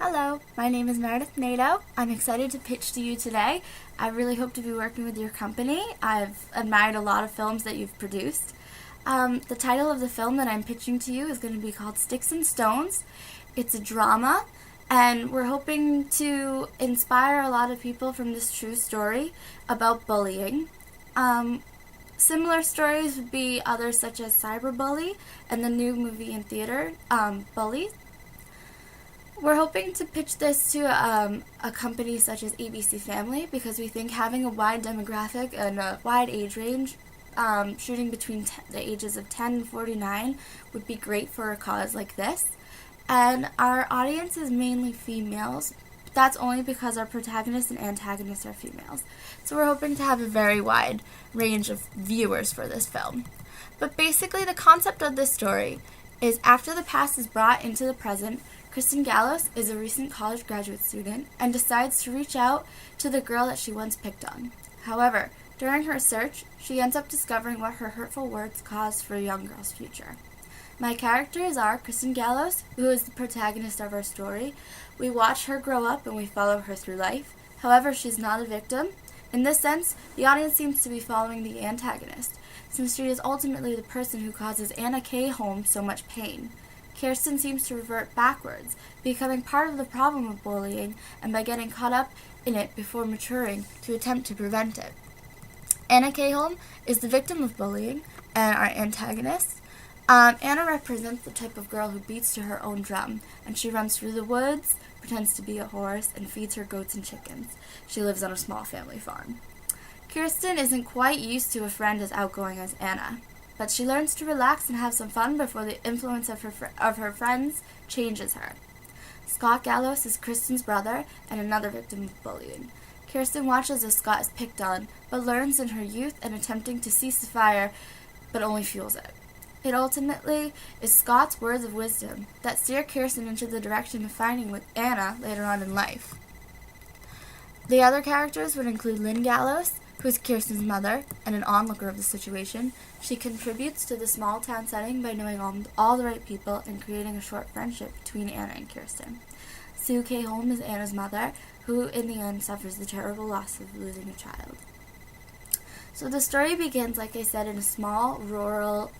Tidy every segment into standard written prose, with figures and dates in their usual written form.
Hello, my name is Meredith Nato. I'm excited to pitch to you today. I really hope to be working with your company. I've admired a lot of films that you've produced. The title of the film that I'm pitching to you is going to be called Sticks and Stones. It's a drama, and we're hoping to inspire a lot of people from this true story about bullying. Similar stories would be others such as Cyberbully and the new movie in theater, Bully. We're hoping to pitch this to a company such as ABC Family because we think having a wide demographic and a wide age range, shooting between the ages of 10 and 49, would be great for a cause like this. And our audience is mainly females. That's only because our protagonists and antagonists are females. So we're hoping to have a very wide range of viewers for this film. But basically the concept of this story is after the past is brought into the present, Kristen Gallos is a recent college graduate student and decides to reach out to the girl that she once picked on. However, during her search, she ends up discovering what her hurtful words caused for a young girl's future. My characters are Kristen Gallos, who is the protagonist of our story. We watch her grow up and we follow her through life. However, she's not a victim. In this sense, the audience seems to be following the antagonist, since she is ultimately the person who causes Anna K. Holmes so much pain. Kirsten seems to revert backwards, becoming part of the problem of bullying and by getting caught up in it before maturing to attempt to prevent it. Anna K. Holmes is the victim of bullying and our antagonist. Anna represents the type of girl who beats to her own drum, and she runs through the woods, pretends to be a horse, and feeds her goats and chickens. She lives on a small family farm. Kirsten isn't quite used to a friend as outgoing as Anna, but she learns to relax and have some fun before the influence of her friends changes her. Scott Gallos is Kirsten's brother and another victim of bullying. Kirsten watches as Scott is picked on, but learns in her youth and attempting to cease the fire, but only fuels it. It ultimately is Scott's words of wisdom that steer Kirsten into the direction of finding with Anna later on in life. The other characters would include Lynn Gallos, who is Kirsten's mother and an onlooker of the situation. She contributes to the small town setting by knowing all the right people and creating a short friendship between Anna and Kirsten. Sue K. Holmes is Anna's mother, who in the end suffers the terrible loss of losing a child. So the story begins, like I said, in a small rural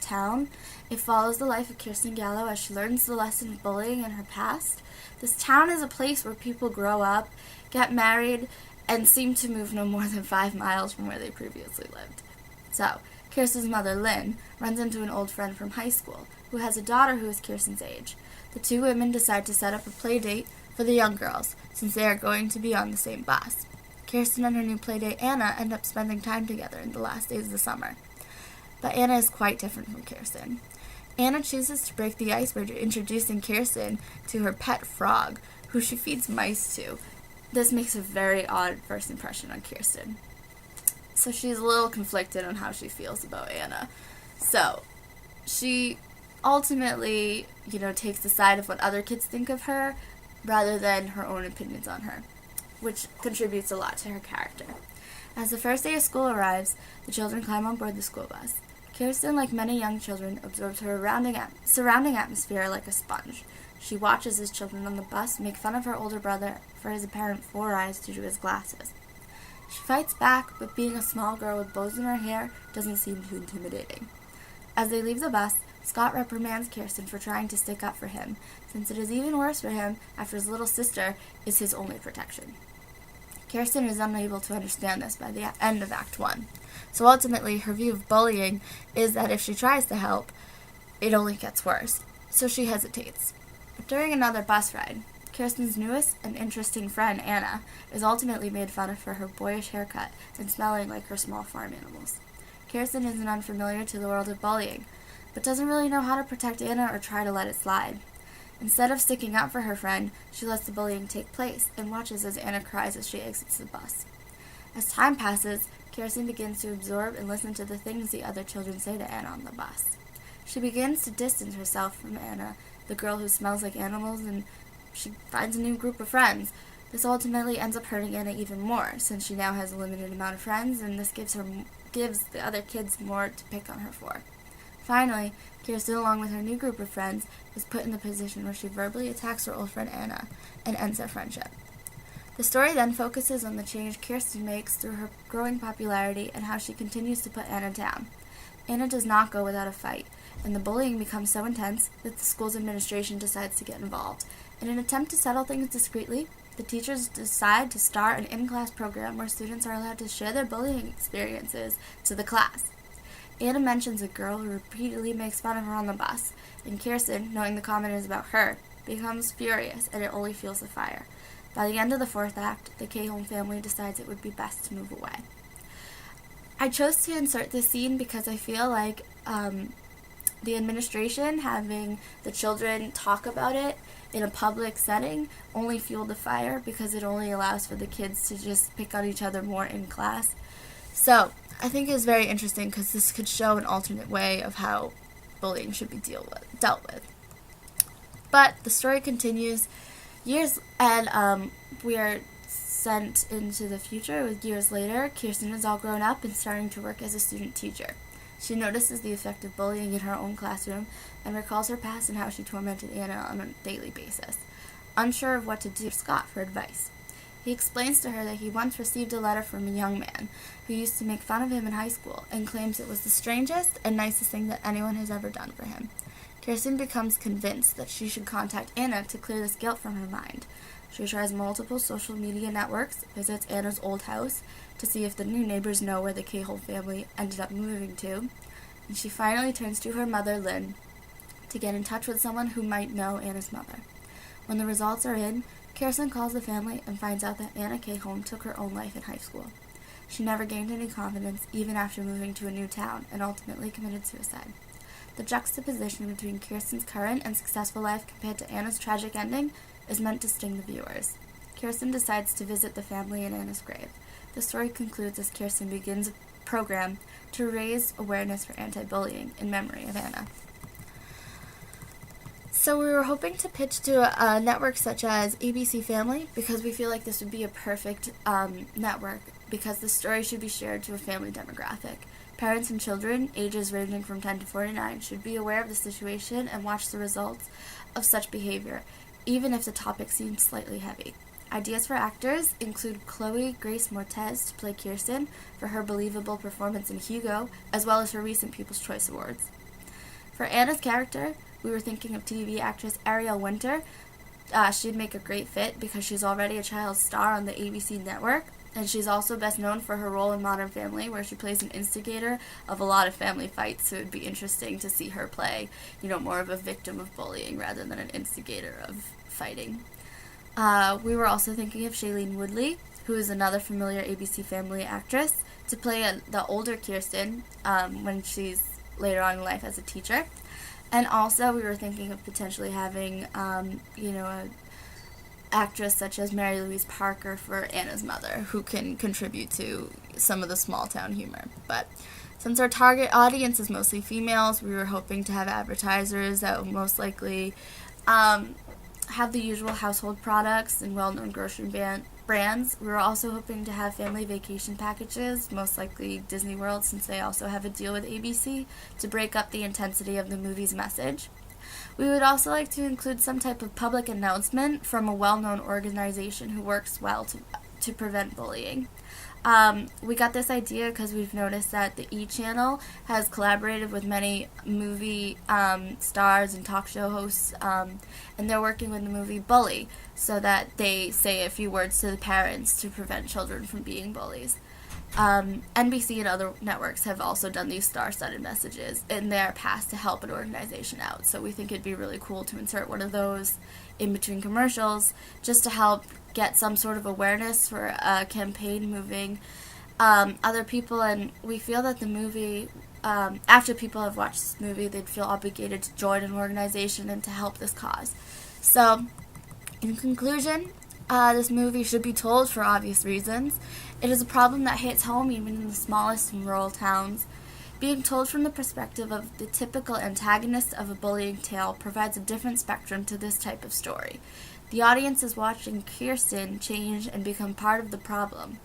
town. It follows the life of Kirsten Gallo as she learns the lesson of bullying in her past. This town is a place where people grow up, get married, and seem to move no more than 5 miles from where they previously lived. So, Kirsten's mother, Lynn, runs into an old friend from high school, who has a daughter who is Kirsten's age. The two women decide to set up a play date for the young girls, since they are going to be on the same bus. Kirsten and her new playdate Anna end up spending time together in the last days of the summer. But Anna is quite different from Kirsten. Anna chooses to break the ice by introducing Kirsten to her pet frog, who she feeds mice to. This makes a very odd first impression on Kirsten. So she's a little conflicted on how she feels about Anna. So she ultimately, takes the side of what other kids think of her rather than her own opinions on her, which contributes a lot to her character. As the first day of school arrives, the children climb on board the school bus. Kirsten, like many young children, absorbs her surrounding atmosphere like a sponge. She watches as children on the bus make fun of her older brother for his apparent 4 eyes due to his glasses. She fights back, but being a small girl with bows in her hair doesn't seem too intimidating. As they leave the bus, Scott reprimands Kirsten for trying to stick up for him, since it is even worse for him after his little sister is his only protection. Kirsten is unable to understand this by the end of Act 1. So ultimately, her view of bullying is that if she tries to help, it only gets worse. So she hesitates. But during another bus ride, Kirsten's newest and interesting friend, Anna, is ultimately made fun of for her boyish haircut and smelling like her small farm animals. Kirsten isn't unfamiliar to the world of bullying, but doesn't really know how to protect Anna or try to let it slide. Instead of sticking up for her friend, she lets the bullying take place and watches as Anna cries as she exits the bus. As time passes, Kirsten begins to absorb and listen to the things the other children say to Anna on the bus. She begins to distance herself from Anna, the girl who smells like animals, and she finds a new group of friends. This ultimately ends up hurting Anna even more, since she now has a limited amount of friends, and this gives the other kids more to pick on her for. Finally, Kirsten, along with her new group of friends, is put in the position where she verbally attacks her old friend Anna and ends their friendship. The story then focuses on the change Kirsten makes through her growing popularity and how she continues to put Anna down. Anna does not go without a fight, and the bullying becomes so intense that the school's administration decides to get involved. In an attempt to settle things discreetly, the teachers decide to start an in-class program where students are allowed to share their bullying experiences to the class. Anna mentions a girl who repeatedly makes fun of her on the bus, and Kirsten, knowing the comment is about her, becomes furious and it only fuels the fire. By the end of the fourth act, the Cahoon family decides it would be best to move away. I chose to insert this scene because I feel like the administration having the children talk about it in a public setting only fueled the fire because it only allows for the kids to just pick on each other more in class. So I think it's very interesting because this could show an alternate way of how bullying should be dealt with. But the story continues and we are sent into the future with years later. Kirsten is all grown up and starting to work as a student teacher. She notices the effect of bullying in her own classroom and recalls her past and how she tormented Anna on a daily basis. Unsure of what to do, Scott for advice. He explains to her that he once received a letter from a young man who used to make fun of him in high school and claims it was the strangest and nicest thing that anyone has ever done for him. Kirsten becomes convinced that she should contact Anna to clear this guilt from her mind. She tries multiple social media networks, visits Anna's old house to see if the new neighbors know where the Cahoon family ended up moving to, and she finally turns to her mother, Lynn, to get in touch with someone who might know Anna's mother. When the results are in, Kirsten calls the family and finds out that Anna Cahoon took her own life in high school. She never gained any confidence even after moving to a new town and ultimately committed suicide. The juxtaposition between Kirsten's current and successful life compared to Anna's tragic ending is meant to sting the viewers. Kirsten decides to visit the family in Anna's grave. The story concludes as Kirsten begins a program to raise awareness for anti-bullying in memory of Anna. So we were hoping to pitch to a network such as ABC Family because we feel like this would be a perfect network because the story should be shared to a family demographic. Parents and children, ages ranging from 10 to 49, should be aware of the situation and watch the results of such behavior, even if the topic seems slightly heavy. Ideas for actors include Chloe Grace Moretz to play Kirsten for her believable performance in Hugo, as well as her recent People's Choice Awards. For Anna's character, we were thinking of TV actress Ariel Winter. She'd make a great fit because she's already a child star on the ABC network, and she's also best known for her role in Modern Family, where she plays an instigator of a lot of family fights, so it would be interesting to see her play, more of a victim of bullying rather than an instigator of fighting. We were also thinking of Shailene Woodley, who is another familiar ABC Family actress, to play the older Kirsten when she's later on in life as a teacher. And also we were thinking of potentially having, a actress such as Mary Louise Parker for Anna's mother, who can contribute to some of the small town humor. But since our target audience is mostly females, we were hoping to have advertisers that will most likely have the usual household products and well-known grocery brands. We were also hoping to have family vacation packages, most likely Disney World, since they also have a deal with ABC, to break up the intensity of the movie's message. We would also like to include some type of public announcement from a well-known organization who works well to prevent bullying. We got this idea because we've noticed that the E! Channel has collaborated with many movie stars and talk show hosts, and they're working with the movie Bully so that they say a few words to the parents to prevent children from being bullies. NBC and other networks have also done these star-studded messages in their past to help an organization out, so we think it'd be really cool to insert one of those in between commercials just to help get some sort of awareness for a campaign moving other people, and we feel that the movie, after people have watched this movie, they'd feel obligated to join an organization and to help this cause. So, in conclusion, this movie should be told for obvious reasons. It is a problem that hits home even in the smallest and rural towns. Being told from the perspective of the typical antagonist of a bullying tale provides a different spectrum to this type of story. The audience is watching Kirsten change and become part of the problem.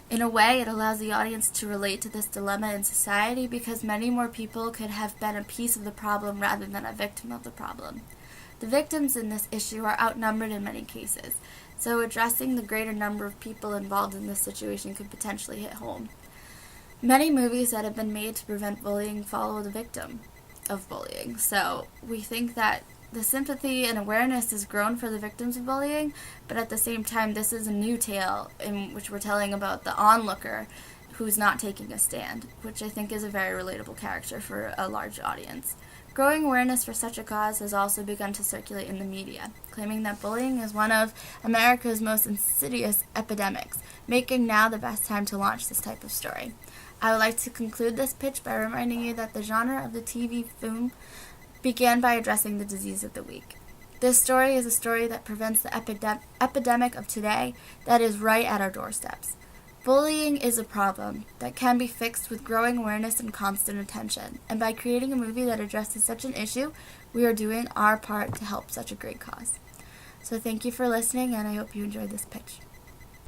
In a way, it allows the audience to relate to this dilemma in society because many more people could have been a piece of the problem rather than a victim of the problem. The victims in this issue are outnumbered in many cases, so addressing the greater number of people involved in this situation could potentially hit home. Many movies that have been made to prevent bullying follow the victim of bullying, so we think that the sympathy and awareness has grown for the victims of bullying, but at the same time, this is a new tale in which we're telling about the onlooker who's not taking a stand, which I think is a very relatable character for a large audience. Growing awareness for such a cause has also begun to circulate in the media, claiming that bullying is one of America's most insidious epidemics, making now the best time to launch this type of story. I would like to conclude this pitch by reminding you that the genre of the TV film began by addressing the disease of the week. This story is a story that prevents the epidemic of today that is right at our doorsteps. Bullying is a problem that can be fixed with growing awareness and constant attention, and by creating a movie that addresses such an issue, we are doing our part to help such a great cause. So thank you for listening, and I hope you enjoyed this pitch.